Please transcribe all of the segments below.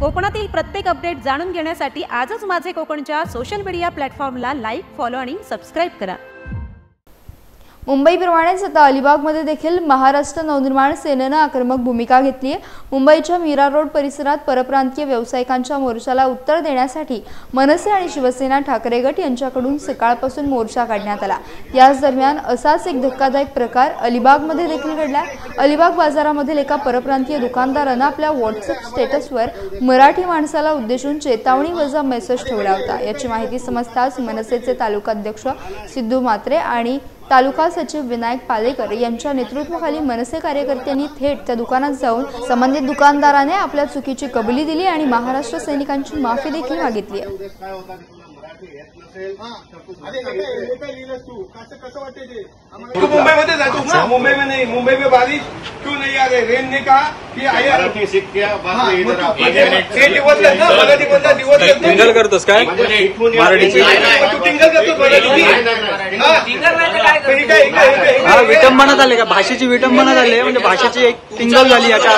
कोकणातील प्रत्येक अपडेट जाणून घेण्यासाठी आजच माझे कोकणच्या सोशल मीडिया प्लॅटफॉर्मला लाईक, फॉलो आणि सबस्क्राइब करा। मुंबईप्रमाणेच आता अलिबागमध्ये देखील महाराष्ट्र नवनिर्माण सेनेने आक्रमक भूमिका घेतली आहे। मुंबईच्या मीरा रोड परिसरात परप्रांतीय व्यावसायिकांच्या मोर्चाला उत्तर देण्यासाठी मनसे आणि शिवसेना ठाकरे गट यांच्याकडून सकाळपासून मोर्चा काढण्यात आला। याच दरम्यान असाच एक धक्कादायक प्रकार अलिबागमध्ये देखील घडला। अलिबाग बाजारामधील एका परप्रांतीय दुकानदाराने आपल्या व्हॉट्सअप स्टेटसवर मराठी माणसाला उद्देशून चेतावणी वजा मेसेज ठेवला होता। याची माहिती समजताच मनसेचे तालुकाध्यक्ष सिद्धू म्हात्रे आणि तालुका सचिव विनायक पालेकर यांच्या नेतृत्वाखाली मनसे कार्यकर्त्यांनी थेट त्या दुकानात जाऊन संबंधित दुकानदाराने आपल्या चुकीची कबुली दिली आणि महाराष्ट्र सैनिकांची माफी देखील मागितली आहे। मुंबई में जातो ना, मुंबई में नहीं, मुंबई में बारिश क्यों नहीं आ रही? रेन ने कहा कि आया टिंगल करतोस काय मराठीची विटंबना झाली का? भाषेची विटंबना झाली म्हणजे भाषेची एक टिंगल झाली याच्या।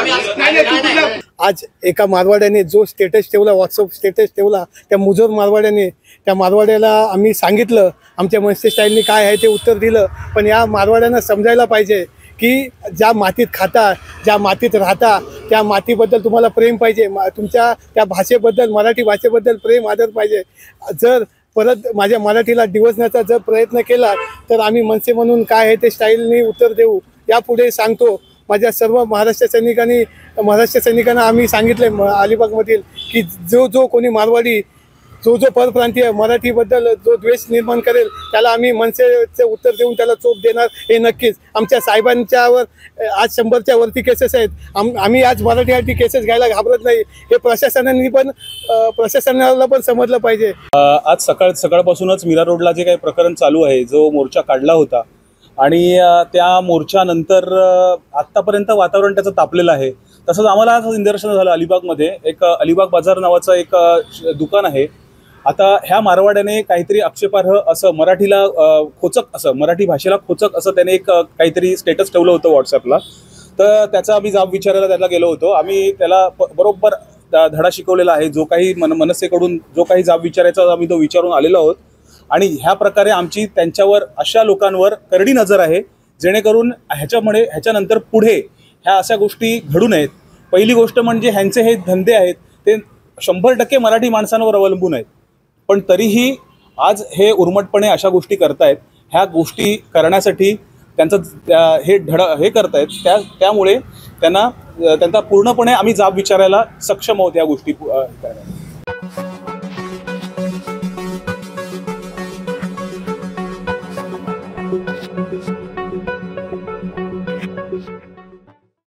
आज एका मारवाड्याने जो स्टेटस ठेवला, व्हॉट्सअप स्टेटस ठेवला, त्या मुजोर मारवाड्याने, त्या मारवाड्याला आम्ही सांगितलं, आमच्या मनसे स्टाईलनी काय आहे ते उत्तर दिलं। पण या मारवाड्यांना समजायला पाहिजे की ज्या मातीत खाता, ज्या मातीत राहता, त्या मातीबद्दल तुम्हाला प्रेम पाहिजे, तुमच्या त्या भाषेबद्दल, मराठी भाषेबद्दल प्रेम आदर पाहिजे। जर परत माझ्या मराठीला डिवचण्याचा जर प्रयत्न केला तर आम्ही मनसे म्हणून काय आहे ते स्टाईलनी उत्तर देऊ। यापुढे सांगतो माझ्या सर्व महाराष्ट्र सैनिकांना आम्ही सांगितले अलिबागमधील की जो कोणी मारवाडी, जो परप्रांतीय मराठीबद्दल जो द्वेष निर्माण करेल त्याला आम्ही मनसेचे उत्तर देऊन त्याला चोप देणार हे नक्कीच। आमच्या साहेबांच्यावर आज 100च्या वरती केसेस आहेत। आम्ही आज मराठीसाठी केसेस घ्यायला घाबरत नाही, हे प्रशासनाला पण समजलं पाहिजे। आज सकाळपासूनच मीरा रोडला जे काही प्रकरण चालू आहे, जो मोर्चा काढला होता आणि त्या मोर्चानंतर आत्तापर्यंत वातावरण त्याचं तापलेलं आहे। तसंच आम्हाला आज निदर्शन झालं अलिबागमध्ये एक अलिबाग बाजार नावाचं एक दुकान आहे। आता ह्या मारवाड्याने काहीतरी आक्षेपार्ह असं मराठीला खोचक असं, मराठी भाषेला खोचक असं त्याने एक काहीतरी स्टेटस ठेवलं होतं व्हॉट्सअपला। तर त्याचा आम्ही जाब विचारायला त्याला गेलो होतो। आम्ही त्याला बरोबर धडा शिकवलेला आहे। जो काही मनसेकडून जो काही जाब विचारायचा आम्ही तो विचारून आलेलो आहोत आणि ह्या प्रकारे आमची त्यांच्यावर, अशा लोकांवर करडी नजर आहे जेणेकरून ह्याच्यानंतर पुढे ह्या अशा गोष्टी घडू नयेत। पहिली गोष्ट म्हणजे ह्यांचे हे धंदे आहेत ते 100% मराठी माणसांवर अवलंबून आहेत, पण तरीही आज हे उर्मटपणे अशा गोष्टी करतायत। ह्या गोष्टी करण्यासाठी त्यांचं हे करतायत, त्यामुळे त्यांचा पूर्णपणे आम्ही जाब विचारायला सक्षम आहोत या गोष्टी करण्यासाठी।